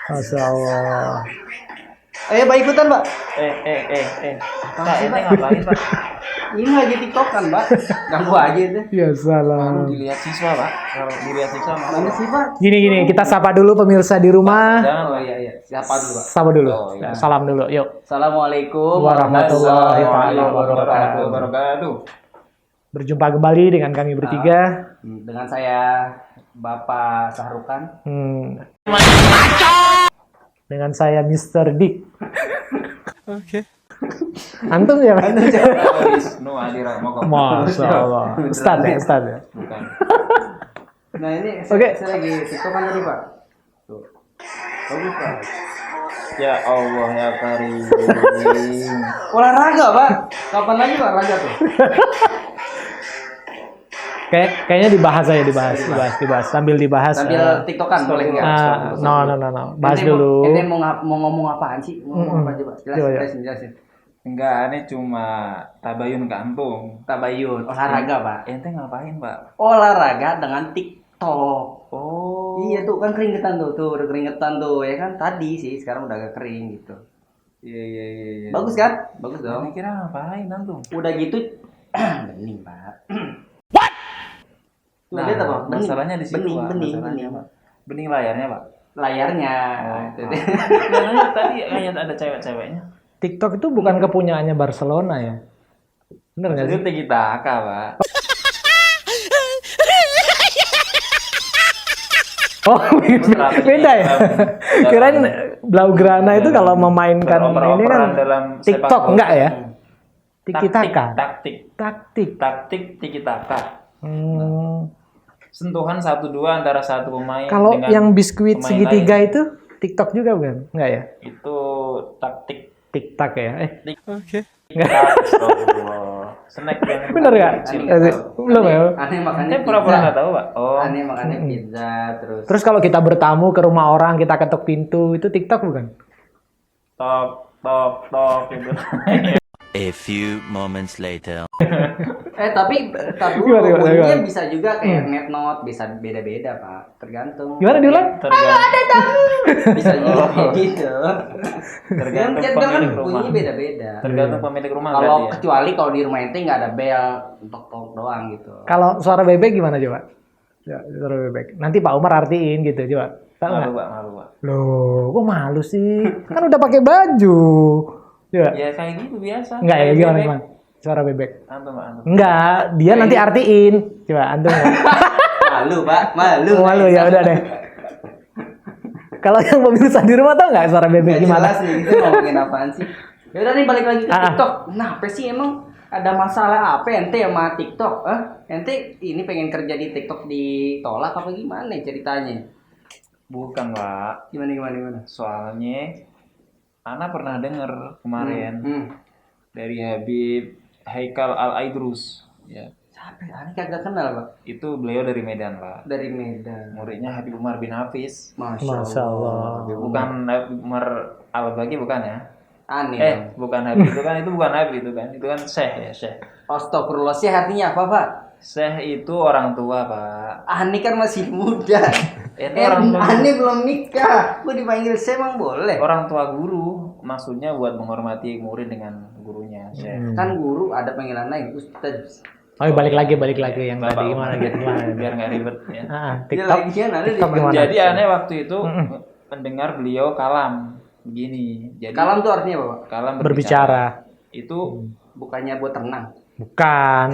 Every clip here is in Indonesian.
Masya Allah. Ayo Pak ikutan Pak. Pak, ini ngapain Pak? Ini lagi TikTokan Pak. Ganggu aja itu. Ya salah. Dilihat siswa Pak. Kalau dilihat siswa Mana sih Pak? Gini, kita sapa dulu pemirsa di rumah. Jangan Oh Pak. iya. Siapa dulu Pak? Sapa dulu. Oh, iya. Salam dulu. Yuk. Assalamualaikum Warahmatullahi wabarakatuh. Berjumpa kembali dengan kami bertiga. Dengan saya Bapak Sahrukan. Dengan saya Mr. Dick. Oke. Antum ya? Wisnu Adira Moko. Masya Allah. Ustaz ya. Bukan. Nah ini Oke. saya lagi TikTokan tadi Pak. Tuh. Bagus Pak. Ya Allah ya Karim. Olahraga Pak. Kapan lagi Pak olahraga tuh? Kayaknya dibahas sambil dibahas. Sambil TikTokan boleh nggak? No. Bahas dulu. Ente mau ngomong apaan sih? Ngomong apa aja Pak? Jelasin. Enggak, ini cuma tabayun kampung. Tabayun, olahraga Pak. Ente ngapain Pak? Olahraga dengan TikTok. Oh. Iya tuh kan keringetan tuh udah keringetan tuh ya kan tadi sih sekarang udah agak kering gitu. Iya. Bagus kan? Bagus Ente dong. kira ngapain antum? Udah gitu bening Pak. Tuh Nah, lihat apa? masalahnya di situ Pak. Bening. Masalahnya, Pak. Bening layarnya Pak. Layarnya. Itu deh. Kayaknya tadi kayak ada cewek-ceweknya. TikTok itu bukan kepunyaannya Barcelona ya? Bener nggak sih? Itu Tiki Taka Pak. Oh, beda ya? Kirain Blaugrana itu kalau memainkan ini kan TikTok enggak ya? Tiki Taka. Taktik Tiki Taka. Sentuhan 1-2 antara satu pemain. Kalau dengan yang biskuit pemain segitiga lain. itu TikTok juga bukan? Enggak ya? Itu taktik TikTok ya? Oke. Astagfirullah. Snack yang Bener nggak? Belum ya? Aneh makannya Saya pura-pura pizza. nggak tahu Pak. Oh. Aneh makannya pizza terus. Terus kalau kita bertamu ke rumah orang, kita ketuk pintu, itu TikTok bukan? Tok gitu. A few moments later. Tapi dulu Gimana? bunyinya bisa juga kayak net note, bisa beda-beda Pak, tergantung. Gimana diulang? Bisa juga kayak gitu. Tergantung Kan pemilik rumah. bunyinya beda-beda. Tergantung pemilik rumah Kalau berarti ya. kecuali kalau di rumah ente nggak ada bel, tok doang gitu. Kalau suara bebek gimana coba? Ya, suara bebek. Nanti Pak Umar artiin gitu coba. Tahu nggak? Malu Pak. Loh, kok malu sih? Kan udah pakai baju. Coba. Ya kayak gitu biasa. Enggak ya, Kayak gimana bebek. emang? Suara bebek. Antum. Enggak, dia nanti artiin. Coba antum. Malu Pak, malu. Malu ya udah deh. Kalau yang pemirsa di rumah tahu nggak suara bebek Nggak gimana? jelas nih, itu ngomongin apaan sih? Ya udah nih balik lagi ke TikTok. Nah, apa sih emang ada masalah apa ente sama TikTok? Ente ini pengen kerja di TikTok ditolak apa gimana ceritanya? Bukan Pak. Gimana? Soalnya Ana pernah dengar kemarin Hmm. dari Habib Haikal Al-Aidrus. Ya. Siapa ya? Ini kagak kenal Pak. Itu beliau dari Medan Pak. Dari Medan. Muridnya Habib Umar bin Hafiz. Masya Allah. Bukan Habib Umar Al-Baqi bukan ya? Aneh. dong. Bukan Habib itu bukan Habib itu kan Syekh ya Syekh. Astagfirullah, sih artinya apa Pak? Syekh itu orang tua Pak. Ani kan masih muda. Itu orang tua. Ani belum nikah. Gue dipanggil saya emang boleh. Orang tua guru maksudnya buat menghormati murid dengan gurunya Syekh. Kan guru ada panggilan lain, Ustaz. Oh, balik lagi yang Bapak tadi gimana Umar. gitu gimana? Biar nggak ribet ya. TikTok. TikTok gimana? Jadi aneh waktu itu mendengar beliau kalam begini. Jadi Kalam tuh artinya apa Pak? kalam Berbicara. itu Bukannya buat renang. Bukan.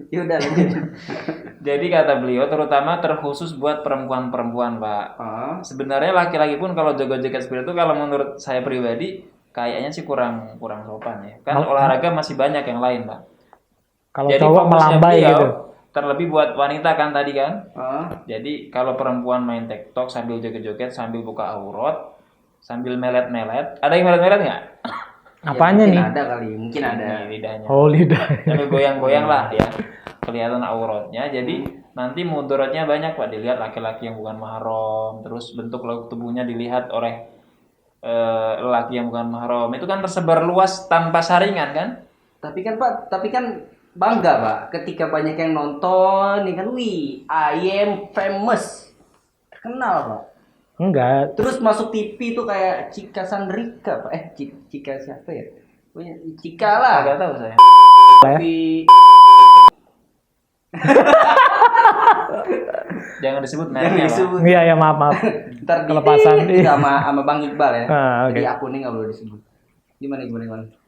Ya udah lanjut. jadi kata beliau terutama terkhusus buat perempuan-perempuan Pak. Sebenarnya laki-laki pun kalau joget-joget seperti itu kalau menurut saya pribadi kayaknya sih kurang sopan ya. Kan olahraga masih banyak yang lain Pak. Kalau Jadi cowok fokusnya melambai beliau, gitu. Terlebih buat wanita kan tadi kan. Ah. Jadi kalau perempuan main TikTok sambil joget-joget sambil buka aurat sambil melet-melet. Ada yang melet-melet nggak? Apanya mungkin nih? Ada kali, mungkin ada. Ini lidahnya. Oh, lidah. Sambil goyang-goyang lah ya. Kelihatan auratnya. Jadi nanti mudaratnya banyak Pak. Dilihat laki-laki yang bukan mahram. Terus bentuk tubuhnya dilihat oleh lelaki yang bukan mahram. Itu kan tersebar luas tanpa saringan kan? Tapi kan Pak, bangga Pak ketika banyak yang nonton nih kan, wih, I am famous. Terkenal Pak. Enggak. Terus masuk TV tuh kayak Cika Sandrika, Pak. Cika siapa ya? Punya Cika lah. Agak tahu saya. Tapi Jangan disebut jangan mereknya, Pak. disebut. Iya ya maaf. Ntar Kelepasan. sama Bang Iqbal ya. Oke. Jadi akunnya nggak boleh disebut. Gimana?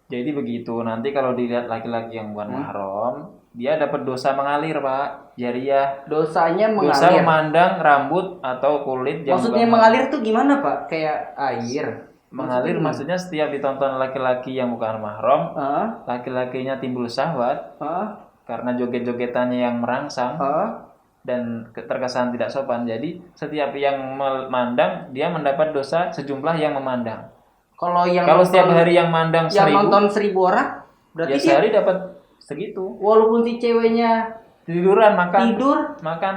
Jadi begitu, nanti kalau dilihat laki-laki yang bukan mahram, dia dapat dosa mengalir, Pak. Jariah. Dosanya Dosa mengalir. memandang rambut atau kulit yang Maksudnya bukan mengalir tuh gimana, Pak? Kayak air. mengalir maksudnya setiap ditonton laki-laki yang bukan mahram, Hah? laki-lakinya timbul syahwat Hah? karena joget-jogetannya yang merangsang Hah? dan terkesan tidak sopan. Jadi setiap yang memandang dia mendapat dosa sejumlah yang memandang. Kalau yang Kalau nonton- setiap hari yang mandang yang 1000, nonton 1000 orang, berarti ya dia sehari dapat segitu. walaupun si ceweknya Tiduran, makan, tidur,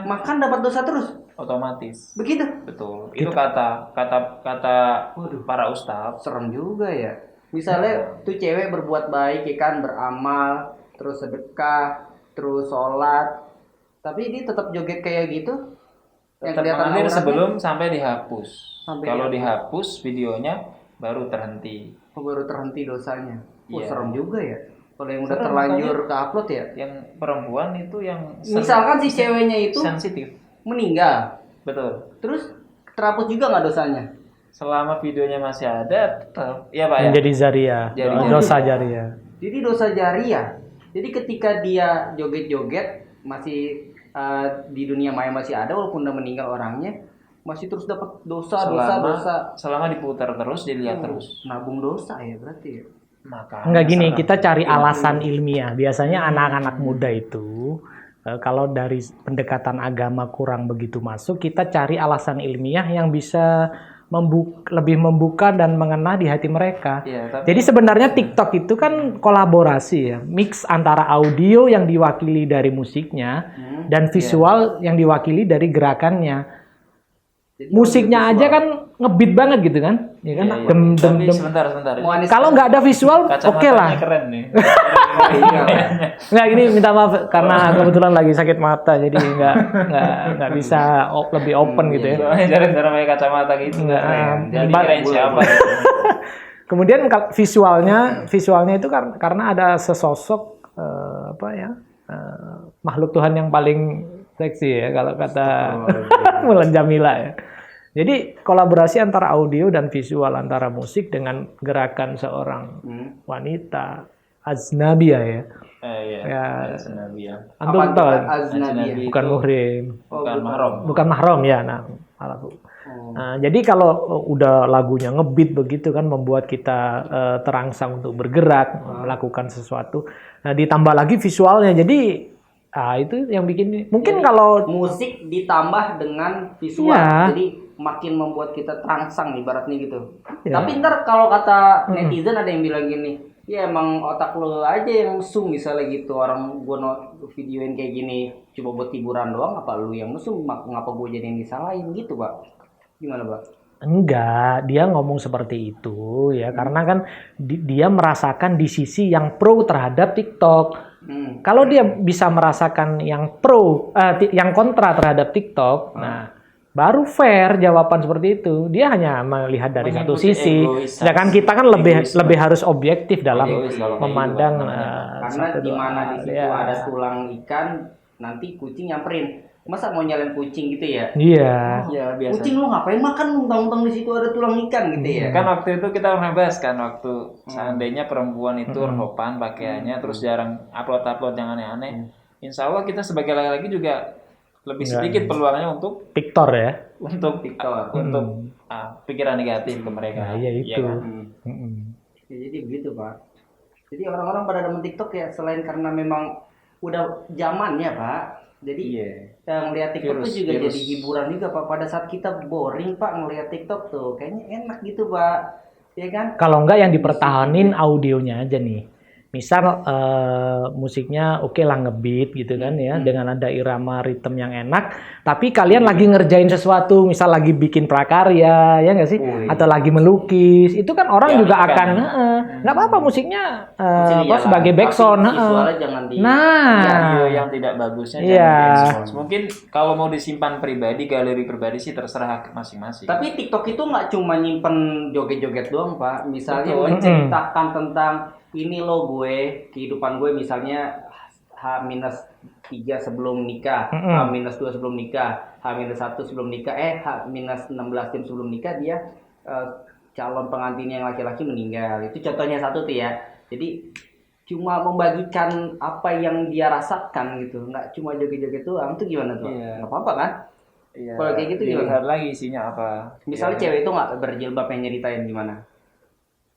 makan dapat dosa terus. otomatis. Begitu. Betul. Itu kata Waduh. para ustadz. Serem juga ya. Misalnya tuh cewek berbuat baik ya kan, beramal, terus sedekah, terus sholat, tapi dia tetap joget kayak gitu. Tetap mengalir auratnya, sebelum sampai dihapus. Sampai Kalau dihapus. dihapus videonya baru terhenti. baru terhenti dosanya. Iya. Serem juga ya. Kalau yang udah Serem, terlanjur ke upload ya. Yang perempuan itu yang Misalkan si ceweknya itu sensitif. meninggal, Betul. terus terhapus juga nggak dosanya? Selama videonya masih ada, tetap. Iya, Pak ya. Menjadi jariah. Jariah. Dosa jariah. Jadi dosa jariah. Jadi ketika dia joget-joget masih di dunia maya masih ada walaupun udah meninggal orangnya, masih terus dapat dosa. Selama diputar terus, dilihat terus. Nabung dosa ya berarti ya. Maka Enggak gini, kita cari alasan ilmiah. Biasanya anak-anak muda itu kalau dari pendekatan agama kurang begitu masuk, kita cari alasan ilmiah yang bisa lebih membuka dan mengena di hati mereka. Iya, tapi Jadi sebenarnya TikTok itu kan kolaborasi ya, mix antara audio yang diwakili dari musiknya dan visual yang diwakili dari gerakannya. Jadi Musiknya audio aja visual. kan ngebeat banget gitu kan, ya kan? Iya, iya. Dem dem Tapi dem. sebentar. Mau Anies Kalau nggak ada visual, oke Kacamatanya lah. keren nih. Iya. Nggak, ini minta maaf karena kebetulan lagi sakit mata, jadi nggak bisa lebih open gitu ya. Soalnya jarang-jarang pakai kacamata gitu. Nggak, Keren. Jadi Mbak- kirain siapa? Kemudian visualnya itu karena ada sesosok makhluk Tuhan yang paling seksi ya kalau kata Mulan Jamila ya. Jadi kolaborasi antara audio dan visual antara musik dengan gerakan seorang wanita ajnabiyah ya. Iya. Ya. Senabia. Antum Apa tahu? itu aznabiyah? Ajnabi. Bukan itu- muhrim, Bukan mahram. bukan mahram ya. Nah, salah Bu. Nah, jadi kalau udah lagunya ngebeat begitu kan membuat kita terangsang untuk bergerak, melakukan sesuatu. Nah, ditambah lagi visualnya. Jadi itu yang bikin mungkin kalau Musik ditambah dengan visual, Iya. jadi makin membuat kita terangsang ibaratnya gitu. Iya. Tapi ntar kalau kata netizen ada yang bilang gini, ya emang otak lo aja yang mesum misalnya gitu, orang gua videoin kayak gini cuma buat hiburan doang, apa lu yang mesum, ngapa gua jadi yang disalahin gitu, Pak? Gimana, Pak? enggak, dia ngomong seperti itu ya karena kan dia merasakan di sisi yang pro terhadap TikTok. Kalau dia bisa merasakan yang yang kontra terhadap TikTok, nah baru fair jawaban seperti itu. Dia hanya melihat dari satu Mengikuti sisi. egois. Sedangkan kita kan Egois. lebih harus objektif dalam Egois kalau kayak memandang gitu, Karena di mana di situ ya. ada tulang ikan, nanti kucing nyamperin. Masa mau nyalain kucing gitu ya? Iya. Ya biasa. Kucing lu ngapain makan mentang-mentang di situ ada tulang ikan gitu ya? Kan waktu itu kita pernah bahas kan waktu seandainya perempuan itu rehopan pakaiannya terus jarang upload yang aneh-aneh. Insya Allah kita sebagai laki-laki juga lebih sedikit peluangnya untuk TikTok ya. TikTok. pikiran negatif ke mereka. Nah, iya itu. kan? Ya, jadi begitu, Pak. Jadi orang-orang pada demen TikTok ya selain karena memang udah zamannya, Pak. Jadi Iya. ngelihat TikTok Virus, itu juga virus. jadi hiburan juga, Pak. Pada saat kita boring, Pak, ngelihat TikTok tuh kayaknya enak gitu, Pak. Ya kan? Kalau enggak yang dipertahanin audionya aja nih. misal musiknya oke lah ngebeat gitu kan ya, dengan ada irama ritme yang enak, tapi kalian lagi ngerjain sesuatu, misal lagi bikin prakarya ya nggak sih, atau lagi melukis, itu kan orang juga akan nggak apa-apa musiknya sebagai background. Video yang tidak bagusnya jangan di-expose. Mungkin kalau mau disimpan pribadi, galeri pribadi sih terserah masing-masing. Tapi TikTok itu nggak cuma nyimpen joget-joget doang, Pak. Misalnya menceritakan tentang ini loh kehidupan gue, misalnya H-3 sebelum nikah, H-2 sebelum nikah, H-1 sebelum nikah, H-16 jam sebelum nikah dia calon pengantin yang laki-laki meninggal. Itu contohnya satu tuh ya. Jadi cuma membagikan apa yang dia rasakan gitu, nggak cuma joget-joget doang. Itu gimana tuh? Nggak apa-apa kan? Iya. Kalau kayak gitu gimana? Lihat lagi isinya apa. Misalnya cewek itu nggak berjilbab yang nyeritain gimana?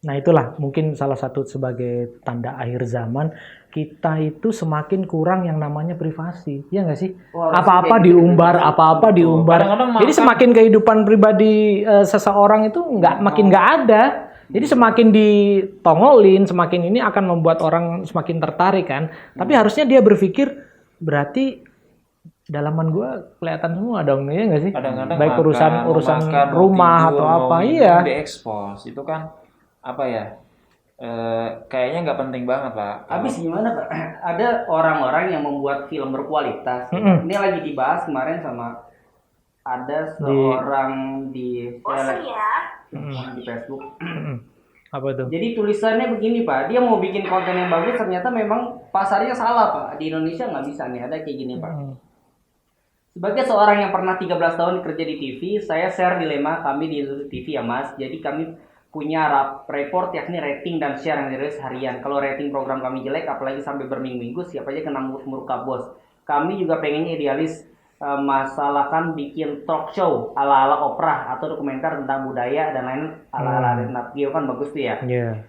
Nah itulah mungkin salah satu sebagai tanda akhir zaman, kita itu semakin kurang yang namanya privasi, ya nggak sih? Apa-apa diumbar, apa-apa diumbar. Jadi semakin kehidupan pribadi seseorang itu makin nggak ada. Jadi semakin ditongolin, semakin ini akan membuat orang semakin tertarik kan. Tapi harusnya dia berpikir, berarti dalaman gue kelihatan semua dong, ya nggak sih? Kadang-kadang baik urusan makan, rumah tidur, atau apa, iya. Diekspos, itu kan apa ya? Kayaknya nggak penting banget, Pak. Habis gimana, Pak? Ada orang-orang yang membuat film berkualitas. Ini lagi dibahas kemarin sama ada seorang di Facebook. Apa itu? Jadi tulisannya begini, Pak. Dia mau bikin konten yang bagus, ternyata memang pasarnya salah, Pak. Di Indonesia nggak bisa nih, ada kayak gini, Pak. Sebagai seorang yang pernah 13 tahun kerja di TV, saya share dilema kami di TV ya, Mas. Jadi kami punya report yakni rating dan share yang dirilis harian. Kalau rating program kami jelek, apalagi sampai berminggu-minggu, siapa aja kena murka bos. Kami juga pengennya idealis, masalahkan bikin talk show ala-ala Oprah atau dokumenter tentang budaya dan lain ala-ala Nat Geo kan bagus tuh ya.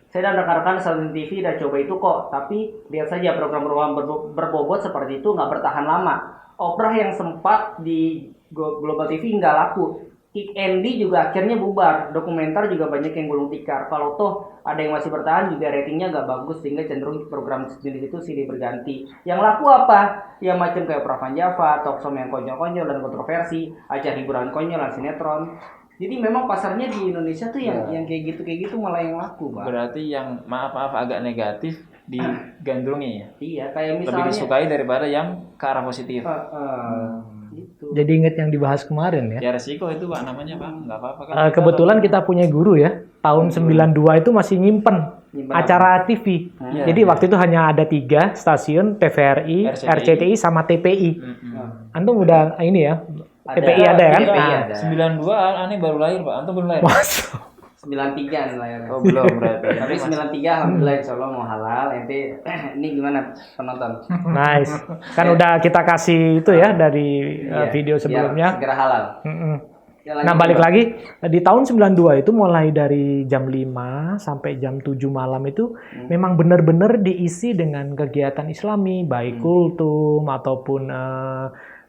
Saya dan rekan-rekan Saluran TV udah coba itu kok, tapi lihat saja program-program berbobot seperti itu nggak bertahan lama. Oprah yang sempat di Global TV nggak laku. Kick Andy juga akhirnya bubar. Dokumenter juga banyak yang gulung tikar. Kalau toh ada yang masih bertahan juga ratingnya nggak bagus, sehingga cenderung program jenis itu silih berganti. Yang laku apa? Yang macam kayak Oprah Van Java, talk show yang konyol-konyol dan kontroversi, acara hiburan konyol dan sinetron. Jadi memang pasarnya di Indonesia tuh yang kayak gitu malah yang laku, Pak. Berarti yang maaf agak negatif digandrungi ya. Iya, kayak misalnya lebih disukai daripada yang ke arah positif. Gitu. Jadi inget yang dibahas kemarin ya. Ya resiko itu, Pak, namanya, Pak. Nggak apa-apa kan. Kebetulan kita punya guru ya, tahun 92 itu masih nyimpen acara TV. Jadi waktu itu hanya ada 3 stasiun, TVRI, RCTI sama TPI. Antum udah ini ya, TPI ada kan? TPI ada. 92 aneh baru lahir, Pak. Antum belum lahir. 93 lahirnya. Oh, belum berarti. Tapi 93 alhamdulillah insyaallah mau halal. Ente ini gimana penonton? Nice. Kan udah kita kasih itu ya dari video sebelumnya. Segera halal. Nah, balik lagi di tahun 92 itu mulai dari jam 5 sampai jam 7 malam itu memang benar-benar diisi dengan kegiatan Islami, baik kultum ataupun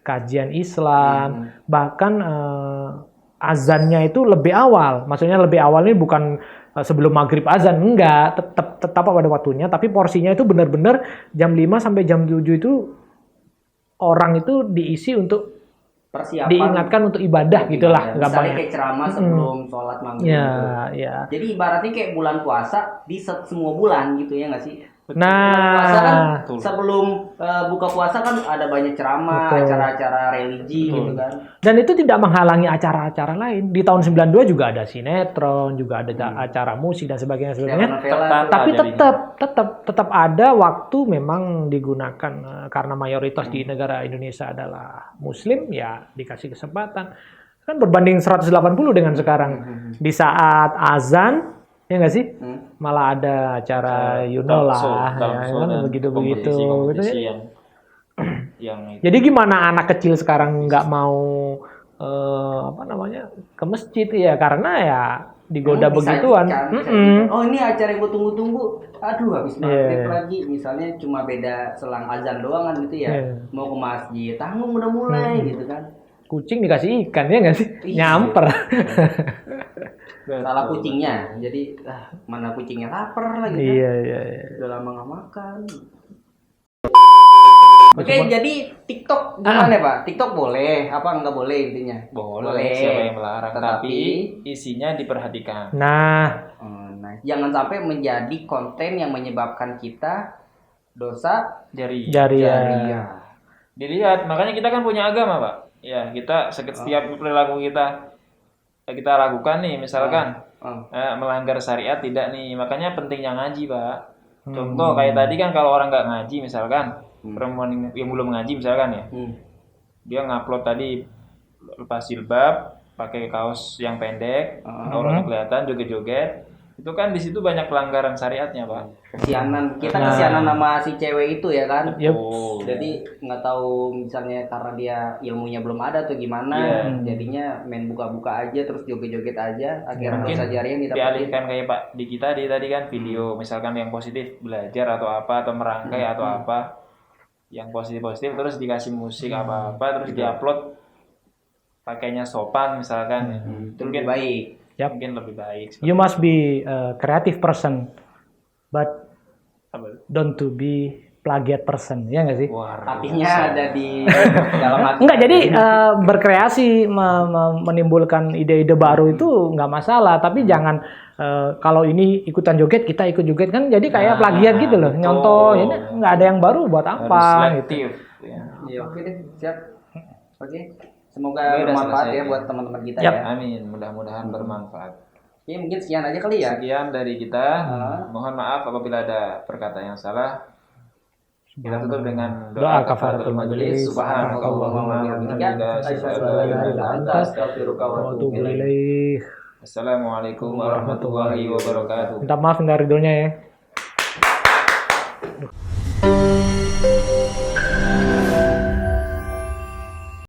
kajian Islam, bahkan azannya itu lebih awal. Maksudnya lebih awal ini bukan sebelum maghrib azan, enggak, tetap pada waktunya, tapi porsinya itu benar-benar jam 5 sampai jam 7 itu orang itu diisi untuk persiapan, diingatkan untuk ibadah gitulah, enggak banyak. Kayak ceramah sebelum sholat maghrib gitu. Jadi ibaratnya kayak bulan puasa di semua bulan gitu ya nggak sih? Puasa kan sebelum buka puasa kan ada banyak ceramah, acara-acara religi gitu kan. Dan itu tidak menghalangi acara-acara lain. Di tahun 92 juga ada sinetron, juga ada acara musik dan sebagainya. Tapi tetap ada waktu memang digunakan karena mayoritas di negara Indonesia adalah Muslim, ya dikasih kesempatan. Kan berbanding 180 dengan sekarang. Di saat azan, ya nggak sih? Malah ada acara lah, ya kan begitu-begitu. Jadi gimana anak kecil sekarang nggak mau ke masjid ya, karena ya digoda begituan. Oh ini acara yang gue tunggu-tunggu. Aduh habis maghrib lagi, misalnya cuma beda selang azan doang kan gitu ya. Mau ke masjid, tanggung udah mulai gitu kan. Kucing dikasih ikan ya nggak sih? Nyamper. salah kucingnya. Jadi mana kucingnya lapar lagi kan? Iya. Udah lama nggak makan. Oke, jadi TikTok gimana Pak? TikTok boleh, apa nggak boleh intinya? Boleh, siapa yang melarang, tapi isinya diperhatikan. Nah, jangan sampai menjadi konten yang menyebabkan kita dosa jariah. Dilihat, makanya kita kan punya agama, Pak. Ya, kita setiap perilaku kita ragukan nih, misalkan melanggar syariat tidak nih, makanya pentingnya ngaji, Pak. Contoh kayak tadi kan kalau orang nggak ngaji, misalkan perempuan yang belum ngaji, misalkan ya, dia ngupload tadi lepas jilbab, pakai kaos yang pendek, auratnya kelihatan, joget-joget, itu kan di situ banyak pelanggaran syariatnya, Pak. Kesianan sama si cewek itu ya kan. Oh, jadi nggak tahu misalnya karena dia ilmunya belum ada atau gimana, jadinya main buka-buka aja terus joget-joget aja, akhirnya dosa jariah yang dialihkan kayak Pak di kita tadi kan video misalkan yang positif belajar atau apa atau merangkai atau apa yang positif terus dikasih musik apa terus diupload pakainya sopan misalkan itu lebih baik. Mungkin lebih baik. You must be a creative person, but don't to be plagiat person, ya nggak sih? Artinya ada di dalam hati. Enggak, jadi berkreasi, menimbulkan ide-ide baru itu nggak masalah, tapi jangan kalau ini ikutan joget kita ikut joget kan, jadi kayak plagiat gitu loh, nyontoh, ini nggak ada yang baru buat apa? Selektif. Ya, oke deh, siap. Oke. Semoga bermanfaat ya buat teman-teman kita ya. Amin, mudah-mudahan bermanfaat. Ya mungkin sekian aja kali ya. Sekian dari kita. Mohon maaf apabila ada perkataan yang salah. Kita tutup dengan doa kafaratul majelis. Subhanakallahumma wa bihamdika asyhadu an la ilaha illa anta astaghfiruka wa atubu ilaik. Assalamualaikum warahmatullahi wabarakatuh. Minta maaf dari ridhonya ya.